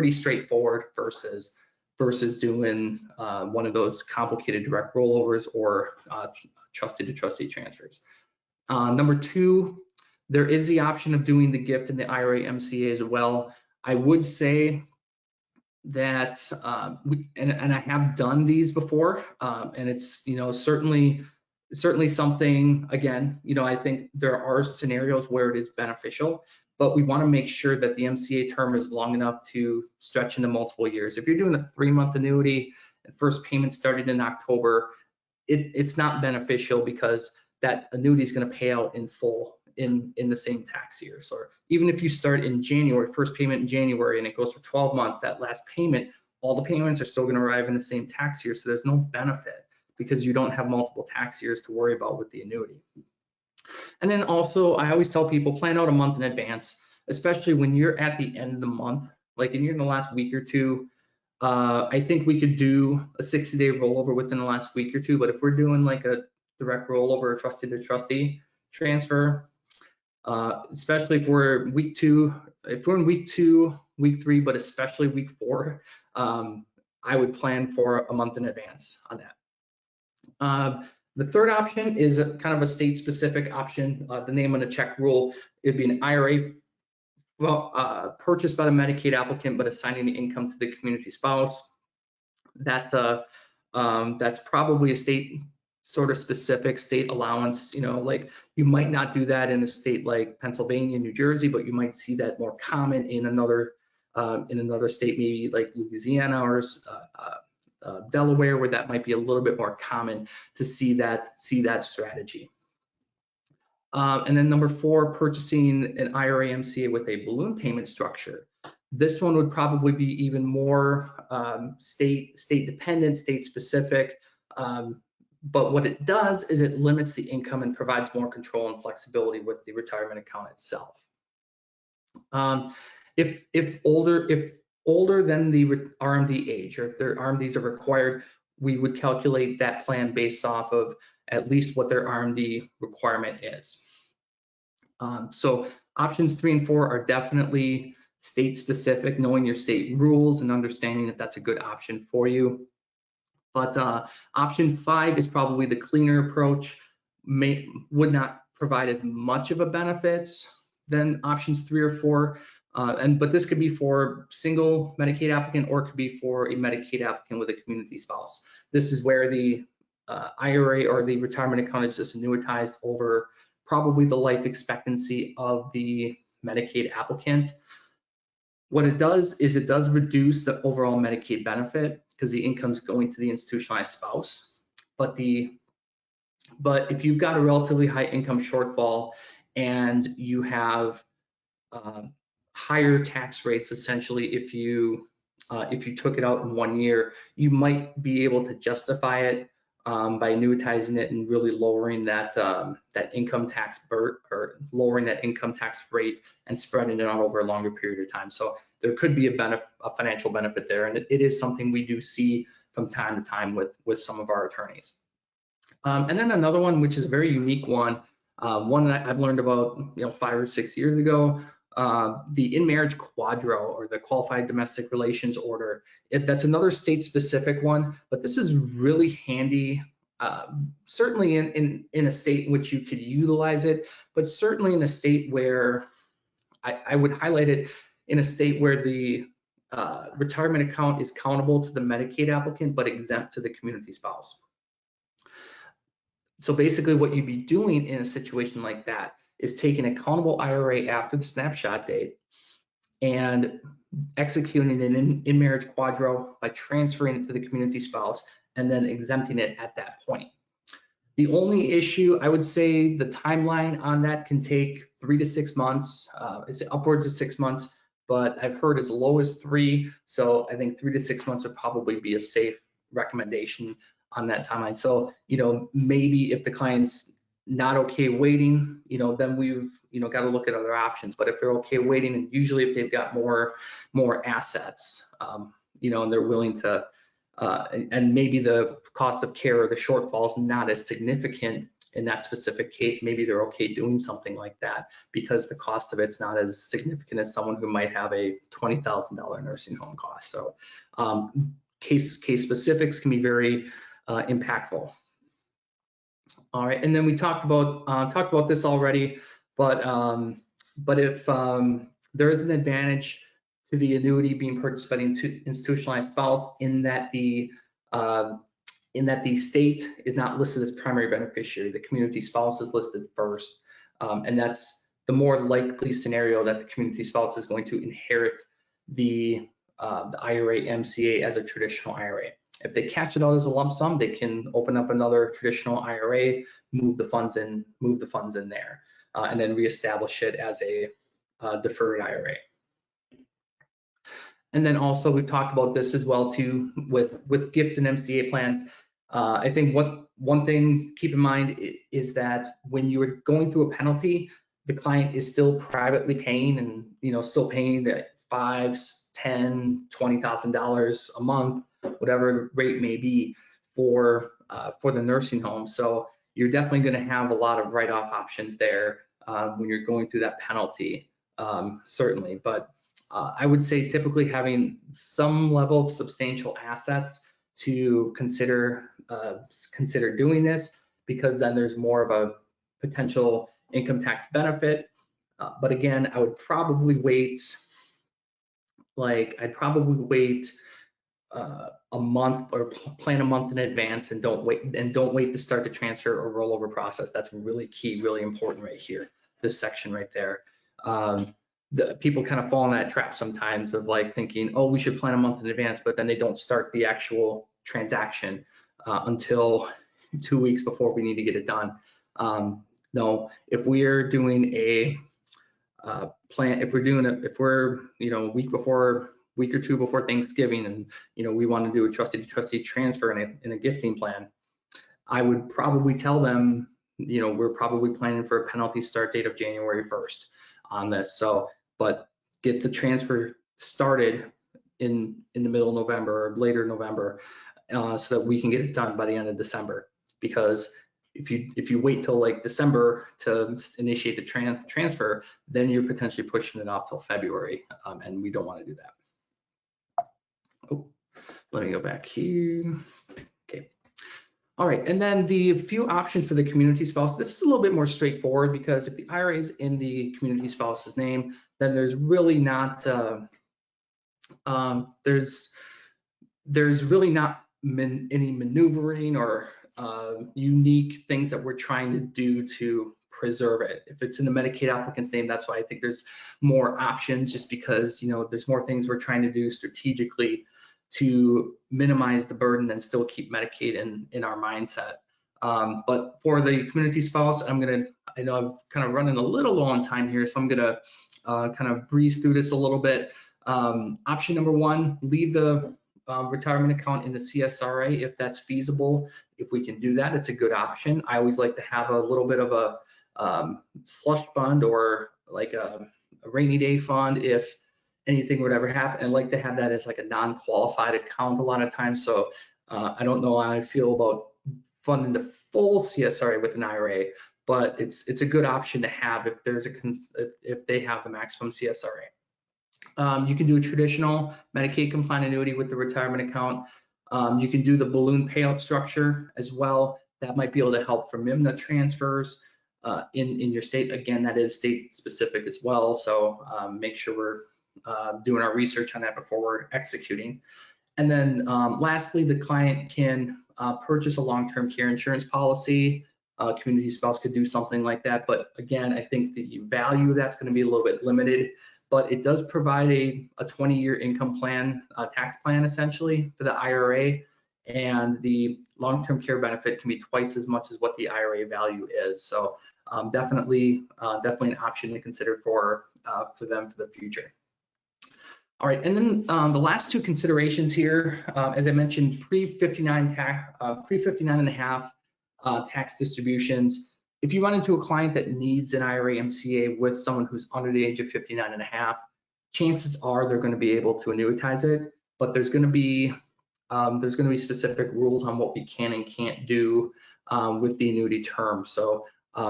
Speaker 1: straightforward versus doing one of those complicated direct rollovers or trustee to trustee transfers. Number two, there is the option of doing the gift and the IRA MCA as well. I would say that, and I have done these before, and it's certainly something. Again, I think there are scenarios where it is beneficial, but we want to make sure that the MCA term is long enough to stretch into multiple years. If you're doing a 3-month annuity and first payment started in October, it's not beneficial, because that annuity is going to pay out in full in the same tax year. So even if you start in January, first payment in January, and it goes for 12 months, that last payment, all the payments are still going to arrive in the same tax year. So there's no benefit, because you don't have multiple tax years to worry about with the annuity. And then also, I always tell people, plan out a month in advance, especially when you're at the end of the month, like and you're in the last week or two. I think we could do a 60-day rollover within the last week or two, but if we're doing like a direct rollover, trustee to trustee transfer, especially if we're week 2, if we're in week 2, week 3, but especially week 4, I would plan for a month in advance on that. The third option is kind of a state-specific option. The name on the check rule, it'd be an IRA purchased by the Medicaid applicant, but assigning the income to the community spouse. That's probably a state sort of specific state allowance. Like you might not do that in a state like Pennsylvania, New Jersey, but you might see that more common in another state, maybe like Louisiana or Delaware, where that might be a little bit more common to see that strategy. And then number 4, purchasing an IRA MCA with a balloon payment structure. This one would probably be even more state dependent, state specific. But what it does is it limits the income and provides more control and flexibility with the retirement account itself. If older than the RMD age, or if their RMDs are required, we would calculate that plan based off of at least what their RMD requirement is. So options 3 and 4 are definitely state specific, knowing your state rules and understanding if that's a good option for you. But option 5 is probably the cleaner approach, would not provide as much of a benefits than options 3 or 4. But this could be for single Medicaid applicant, or it could be for a Medicaid applicant with a community spouse. This is where the IRA or the retirement account is just annuitized over probably the life expectancy of the Medicaid applicant. What it does is it does reduce the overall Medicaid benefit because the income's going to the institutionalized spouse. But if you've got a relatively high income shortfall and you have higher tax rates, essentially, if you took it out in 1 year, you might be able to justify it by annuitizing it and really lowering that income tax or lowering that income tax rate and spreading it out over a longer period of time. So there could be a financial benefit there, and it is something we do see from time to time with some of our attorneys. And then another one, which is a very unique one that I've learned about 5 or 6 years ago. The in-marriage quadro, or the qualified domestic relations order. That's another state-specific one, but this is really handy, certainly in a state in which you could utilize it, but certainly in a state where I would highlight it, in a state where the retirement account is countable to the Medicaid applicant, but exempt to the community spouse. So basically what you'd be doing in a situation like that is taking a countable IRA after the snapshot date and executing an in-marriage quadro by transferring it to the community spouse and then exempting it at that point. The only issue, I would say the timeline on that can take 3 to 6 months. It's upwards of 6 months, but I've heard as low as 3. So I think 3 to 6 months would probably be a safe recommendation on that timeline. So, maybe if the client's not okay waiting, then we've, got to look at other options. But if they're okay waiting, and usually if they've got more assets, and they're willing to, and maybe the cost of care or the shortfall is not as significant in that specific case, maybe they're okay doing something like that because the cost of it's not as significant as someone who might have a $20,000 nursing home cost. So case specifics can be very impactful. All right, and then we talked about this already, but if there is an advantage to the annuity being purchased by the institutionalized spouse in that the state is not listed as primary beneficiary, the community spouse is listed first, and that's the more likely scenario that the community spouse is going to inherit the IRA MCA as a traditional IRA. If they catch it all as a lump sum, they can open up another traditional IRA, move the funds in there, and then reestablish it as a deferred IRA. And then also we've talked about this as well too with gift and MCA plans. I think one thing to keep in mind is that when you are going through a penalty, the client is still privately paying and still paying the $5,000, $10,000, $20,000 a month, whatever rate may be for the nursing home. So you're definitely going to have a lot of write-off options there when you're going through that penalty, certainly. But I would say typically having some level of substantial assets to consider doing this. because then there's more of a potential income tax benefit. But again, I would probably wait, I'd probably wait a month or plan a month in advance, and don't wait to start the transfer or rollover process. That's really key, really important right here, this section right there. The people kind of fall in that trap sometimes of like thinking, oh, we should plan a month in advance, but then they don't start the actual transaction until 2 weeks before we need to get it done. No, if we're doing a plan, if we're a week or two before Thanksgiving, and we want to do a trustee transfer in a gifting plan, I would probably tell them, we're probably planning for a penalty start date of January 1st on this. So, but get the transfer started in the middle of November or later November, so that we can get it done by the end of December. Because if you wait till like December to initiate the transfer, then you're potentially pushing it off till February, and we don't want to do that. Oh, let me go back here. Okay. All right, and then the few options for the community spouse. This is a little bit more straightforward, because if the IRA is in the community spouse's name, then there's really not any maneuvering or unique things that we're trying to do to preserve it. If it's in the Medicaid applicant's name, that's why I think there's more options, just because there's more things we're trying to do strategically to minimize the burden and still keep Medicaid in our mindset. But for the community spouse, I know I'm kind of running a little low on time here, so I'm gonna kind of breeze through this a little bit. Option number one, leave the retirement account in the CSRA if that's feasible. If we can do that, it's a good option. I always like to have a little bit of a slush fund, or like a rainy day fund if anything would ever happen. I like to have that as like a non-qualified account a lot of times. So I don't know how I feel about funding the full CSRA with an IRA, but it's a good option to have if they have the maximum CSRA. You can do a traditional Medicaid compliant annuity with the retirement account. You can do the balloon payout structure as well. That might be able to help for MIMNA transfers in your state. Again, that is state specific as well. So make sure we're doing our research on that before we're executing. And then lastly, the client can purchase a long-term care insurance policy. Community spouse could do something like that. But again, I think the value of that's going to be a little bit limited. But it does provide a 20-year income plan, tax plan essentially for the IRA, and the long-term care benefit can be twice as much as what the IRA value is. So definitely an option to consider for them for the future. All right, and then the last two considerations here, as I mentioned, pre-59 and a half tax distributions. If you run into a client that needs an IRA MCA with someone who's under the age of 59 and a half, chances are they're going to be able to annuitize it, but there's going to be specific rules on what we can and can't do with the annuity term. So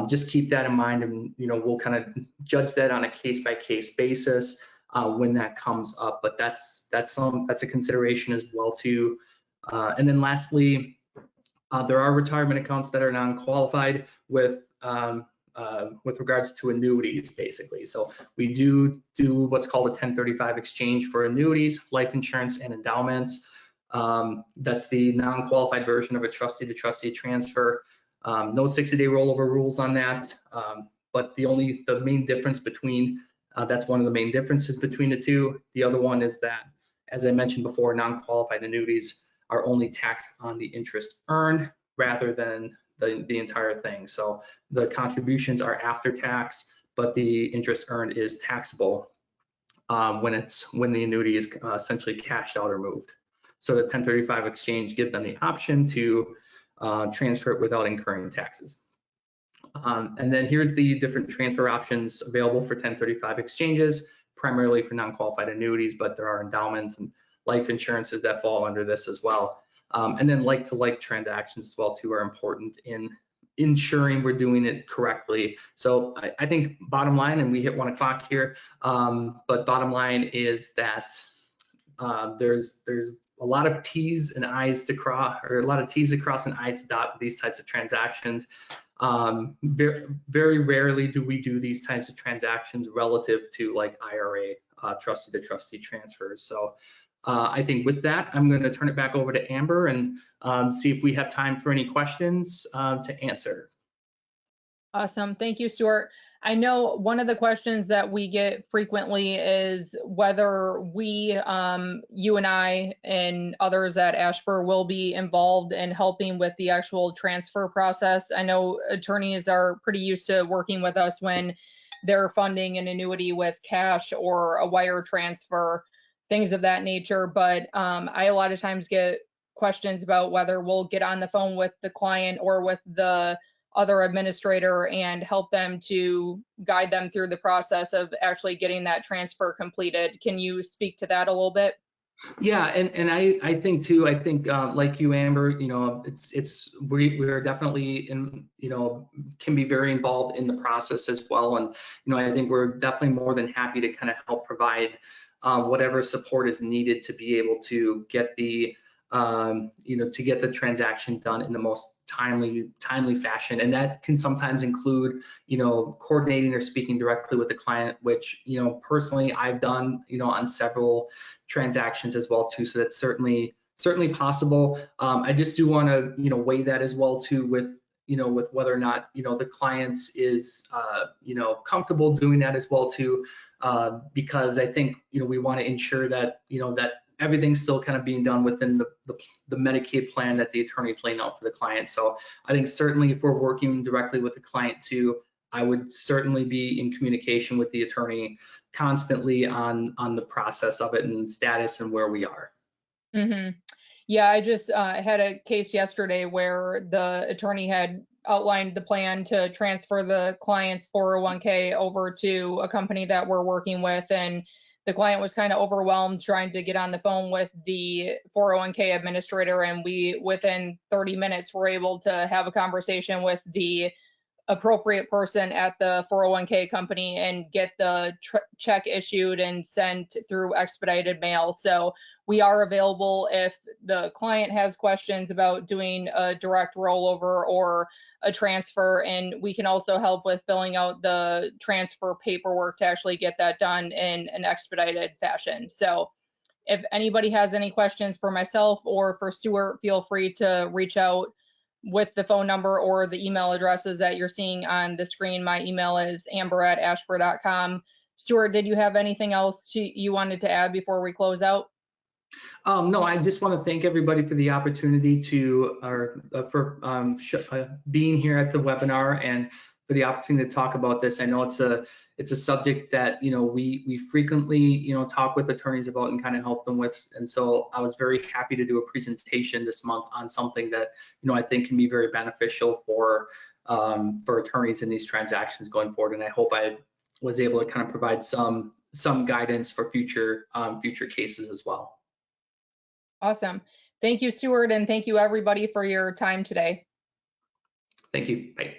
Speaker 1: just keep that in mind, and we'll kind of judge that on a case-by-case basis when that comes up. But that's a consideration as well too. And then lastly, there are retirement accounts that are non-qualified with regards to annuities, basically. So we do what's called a 1035 exchange for annuities, life insurance, and endowments. That's the non-qualified version of a trustee-to-trustee transfer. No 60-day rollover rules on that, but the main difference between that's one of the main differences between the two. The other one is that, as I mentioned before, non-qualified annuities are only taxed on the interest earned rather than the entire thing. So the contributions are after tax, but the interest earned is taxable when the annuity is essentially cashed out or moved. So the 1035 exchange gives them the option to transfer it without incurring taxes. And then here's the different transfer options available for 1035 exchanges, primarily for non-qualified annuities, but there are endowments and life insurances that fall under this as well. And then like-to-like transactions as well too are important in ensuring we're doing it correctly. So I think bottom line, and we hit 1 o'clock here, but bottom line is that there's a a lot of T's and I's to cross, or a lot of T's to cross and I's to dot with these types of transactions. Very rarely do we do these types of transactions relative to like IRA, trustee to trustee transfers. So I think with that, I'm going to turn it back over to Amber and see if we have time for any questions to answer.
Speaker 2: Awesome. Thank you, Stuart. I know one of the questions that we get frequently is whether we, you and I and others at Ashford will be involved in helping with the actual transfer process. I know attorneys are pretty used to working with us when they're funding an annuity with cash or a wire transfer, things of that nature. But I a lot of times get questions about whether we'll get on the phone with the client or with the other administrator and help them to guide them through the process of actually getting that transfer completed. Can you speak to that a little bit?
Speaker 1: Yeah, and I think too, I think like you, Amber, you know, we are definitely in, you know, can be very involved in the process as well. And, you know, I think we're definitely more than happy to kind of help provide whatever support is needed to be able to get the, you know, to get the transaction done in the most timely fashion. And that can sometimes include, you know, coordinating or speaking directly with the client, which, you know, personally I've done, you know, on several transactions as well too. So that's certainly possible. I just do want to, you know, weigh that as well too with, you know, with whether or not, you know, the client is, you know, comfortable doing that as well too, because I think, you know, we want to ensure that, you know, that everything's still kind of being done within the Medicaid plan that the attorney's laying out for the client. So I think certainly if we're working directly with the client too, I would certainly be in communication with the attorney constantly on the process of it and status and where we are.
Speaker 2: Mm-hmm. Yeah, I just had a case yesterday where the attorney had outlined the plan to transfer the client's 401k over to a company that we're working with, and the client was kind of overwhelmed trying to get on the phone with the 401k administrator, and we within 30 minutes were able to have a conversation with the appropriate person at the 401k company and get the check issued and sent through expedited mail. So we are available if the client has questions about doing a direct rollover or a transfer, and we can also help with filling out the transfer paperwork to actually get that done in an expedited fashion. So if anybody has any questions for myself or for Stuart, feel free to reach out with the phone number or the email addresses that you're seeing on the screen. My email is amber@ashford.com. Stuart, did you have anything else you wanted to add before we close out?
Speaker 1: No, I just want to thank everybody for the opportunity to, being here at the webinar and for the opportunity to talk about this. I know it's a subject that, you know, we frequently, you know, talk with attorneys about and kind of help them with. And so I was very happy to do a presentation this month on something that, you know, I think can be very beneficial for attorneys in these transactions going forward. And I hope I was able to kind of provide some guidance for future cases as well.
Speaker 2: Awesome. Thank you, Stuart, and thank you everybody for your time today.
Speaker 1: Thank you. Bye.